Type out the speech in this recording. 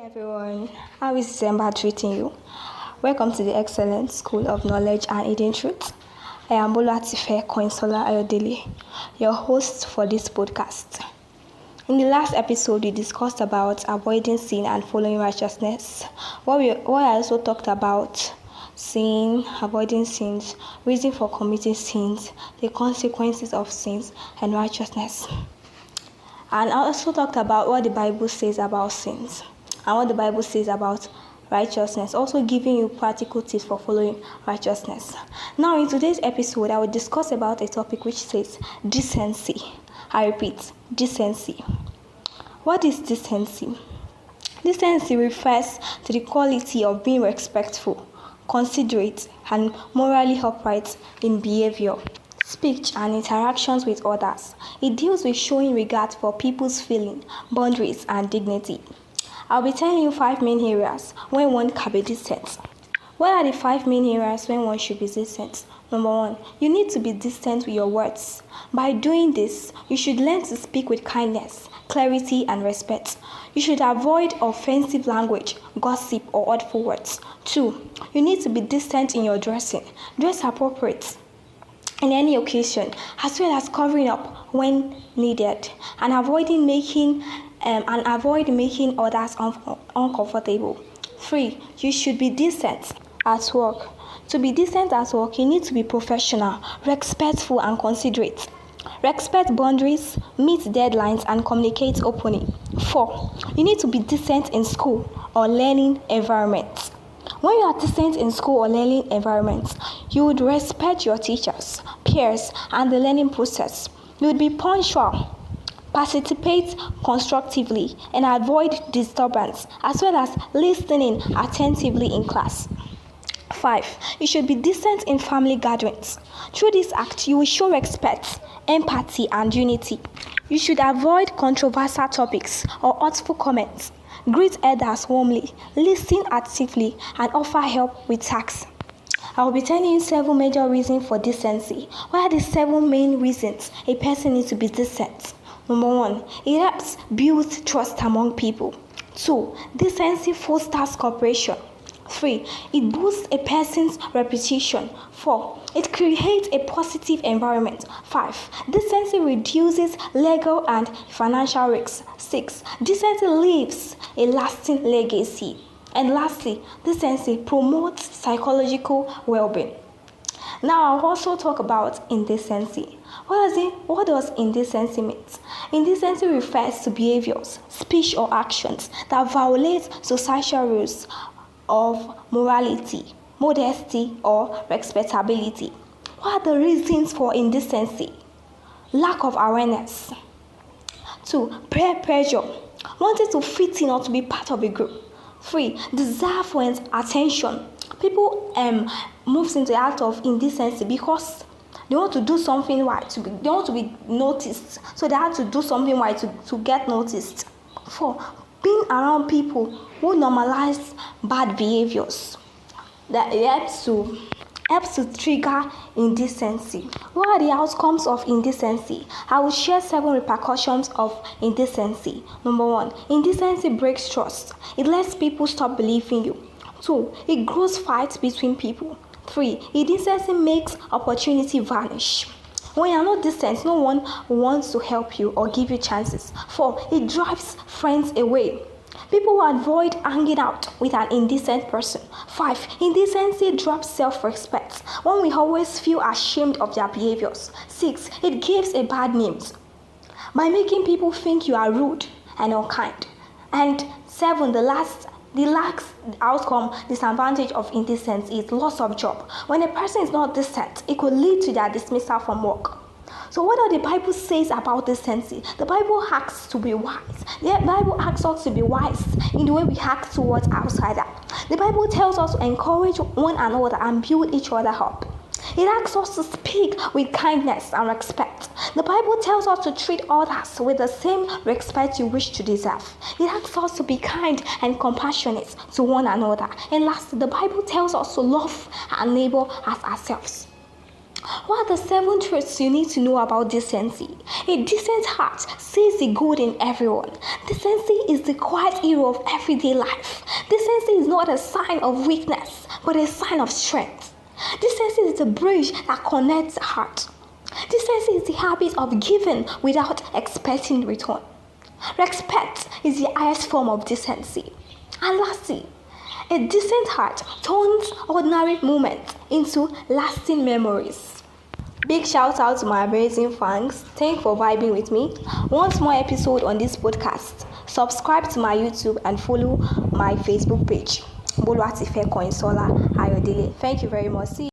Everyone, how is December treating you? Welcome to the Excellent School of Knowledge and Hidden Truth. I am Bolatife Koinsola Ayodele, your host for this podcast. In the last episode, we discussed about avoiding sin and following righteousness. Where I also talked about sin, avoiding sins, reason for committing sins, the consequences of sins, and righteousness. And I also talked about what the Bible says about sins and what the Bible says about righteousness, also giving you practical tips for following righteousness. Now, in today's episode, I will discuss about a topic which says decency. I repeat, decency. What is decency? Decency refers to the quality of being respectful, considerate, and morally upright in behavior, speech, and interactions with others. It deals with showing regard for people's feelings, boundaries, and dignity. I'll be telling you 5 main areas when one can be decent. What are the 5 main areas when one should be decent? Number 1, you need to be decent with your words. By doing this, you should learn to speak with kindness, clarity, and respect. You should avoid offensive language, gossip, or hurtful words. 2, you need to be decent in your dressing. Dress appropriate in any occasion, as well as covering up when needed, and avoid making others uncomfortable. 3, you should be decent at work. To be decent at work, you need to be professional, respectful, and considerate. Respect boundaries, meet deadlines, and communicate openly. 4, you need to be decent in school or learning environments. When you are decent in school or learning environments, you would respect your teachers, peers, and the learning process. You would be punctual, participate constructively, and avoid disturbance, as well as listening attentively in class. 5, you should be decent in family gatherings. Through this act, you will show respect, empathy, and unity. You should avoid controversial topics or hurtful comments. Greet elders warmly, listen actively, and offer help with tasks. I will be telling you 7 major reasons for decency. What are the 7 main reasons a person needs to be decent? Number 1, it helps build trust among people. 2, decency fosters cooperation. 3, it boosts a person's reputation. 4, it creates a positive environment. 5, decency reduces legal and financial risks. 6, decency leaves a lasting legacy. And lastly, decency promotes psychological well-being. Now, I'll also talk about indecency. What does indecency mean? Indecency refers to behaviors, speech, or actions that violate societal rules of morality, modesty, or respectability. What are the reasons for indecency? Lack of awareness. 2, peer pressure, wanting to fit in or to be part of a group. 3, desire for attention. People move into the act of indecency because they want to do something right, they want to be noticed, so they have to do something right to get noticed. 4, being around people who normalize bad behaviors. That it helps to trigger indecency. What are the outcomes of indecency? I will share 7 repercussions of indecency. Number 1, indecency breaks trust. It lets people stop believing you. 2, it grows fights between people. 3, indecency makes opportunity vanish. When you are not decent, no one wants to help you or give you chances. 4, it drives friends away. People will avoid hanging out with an indecent person. 5, indecency drops self-respect. One will always feel ashamed of their behaviors. 6, it gives a bad name by making people think you are rude and unkind. And 7, the last outcome, disadvantage of indecency is loss of job. When a person is not decent, it could lead to their dismissal from work. So what does the Bible says about decency? The Bible asks to be wise. The Bible asks us to be wise in the way we act towards outsiders. The Bible tells us to encourage one another and build each other up. It asks us to speak with kindness and respect. The Bible tells us to treat others with the same respect you wish to deserve. It asks us to be kind and compassionate to one another. And lastly, the Bible tells us to love our neighbor as ourselves. What are the 7 truths you need to know about decency? A decent heart sees the good in everyone. Decency is the quiet hero of everyday life. Decency is not a sign of weakness, but a sign of strength. Decency is the bridge that connects the heart. Decency is the habit of giving without expecting return. Respect is the highest form of decency. And lastly, a decent heart turns ordinary moments into lasting memories. Big shout out to my amazing fans. Thank you for vibing with me. Want more episode on this podcast? Subscribe to my YouTube and follow my Facebook page. Boluwatife Koinsola Ayodele. Thank you very much. See you.